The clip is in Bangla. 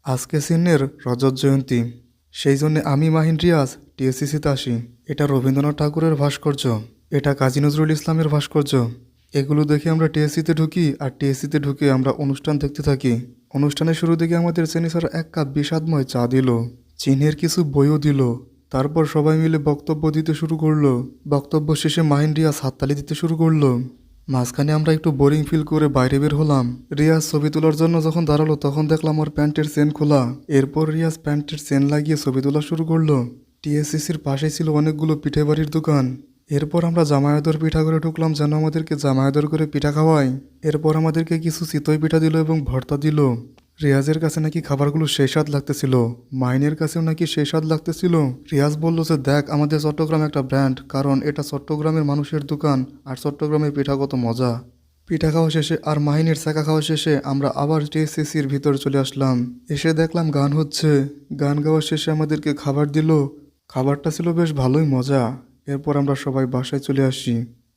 আজকে সিনের রজত জয়ন্তী। সেই জন্যে আমি মাহিন রিয়াজ টিএসসিসিতে আসি। এটা রবীন্দ্রনাথ ঠাকুরের ভাস্কর্য, এটা কাজী নজরুল ইসলামের ভাস্কর্য। এগুলো দেখে আমরা টিএসসিতে ঢুকি, আর টিএসসিতে ঢুকে আমরা অনুষ্ঠান দেখতে থাকি। অনুষ্ঠানের শুরু দিকে আমাদের চেনি স্যার এক কাপ বিষাদময় চা দিল, চীনের কিছু বইও দিল। তারপর সবাই মিলে বক্তব্য দিতে শুরু করলো। বক্তব্য শেষে মাহিন রিয়াজ হাততালি দিতে শুরু করলো। মাঝখানে আমরা একটু বোরিং ফিল করে বাইরে বের হলাম। রিয়াজ ছবি তোলার জন্য যখন দাঁড়ালো তখন দেখলাম ওর প্যান্টের চেন খোলা। এরপর রিয়াজ প্যান্টের চেন লাগিয়ে ছবি তোলা শুরু করলো। টিএসসিসির পাশে ছিল অনেকগুলো পিঠে বাড়ির দোকান। এরপর আমরা জামায়াতর পিঠা করে ঢুকলাম যেন আমাদেরকে জামায়াতর করে পিঠা খাওয়ায়। এরপর আমাদেরকে কিছু চিতই পিঠা দিল এবং ভর্তা দিল। রিয়াজের কাছে নাকি খাবারগুলো সেই স্বাদ লাগতেছিল, মাইনের কাছেও নাকি সেই স্বাদ লাগতেছিল। রিয়াজ বলল যে দেখ, আমাদের চট্টগ্রাম একটা ব্র্যান্ড, কারণ এটা চট্টগ্রামের মানুষের দোকান, আর চট্টগ্রামের পিঠা কত মজা। পিঠা খাওয়া শেষে আর মাহিনের চাকা খাওয়া শেষে আমরা আবার টিএসসিসির ভিতর চলে আসলাম। এসে দেখলাম গান হচ্ছে। গান গাওয়া শেষে আমাদেরকে খাবার দিল। খাবারটা ছিল বেশ ভালোই মজা। এরপর আমরা সবাই বাসায় চলে আসি।